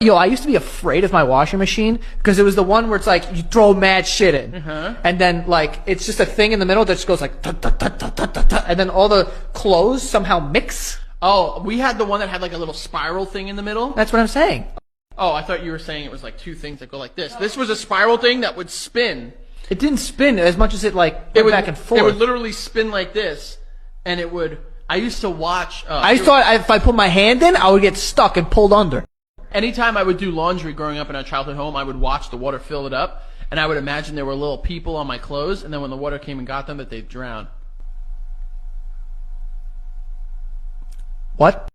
Yo, I used to be afraid of my washing machine because it was the one where it's like you throw mad shit in, and then like it's just a thing in the middle that just goes like, and then all the clothes somehow mix. Oh, we had the one that had like a little spiral thing in the middle. That's what I'm saying. Oh, I thought you were saying it was like two things that go like this. This was a spiral thing that would spin. It didn't spin as much as it like went back and forth. It would literally spin like this, and it would. I used to watch. I thought if I put my hand in, I would get stuck and pulled under. Anytime I would do laundry growing up in our childhood home, I would watch the water fill it up, and I would imagine there were little people on my clothes, and then when the water came and got them, that they'd drown. What?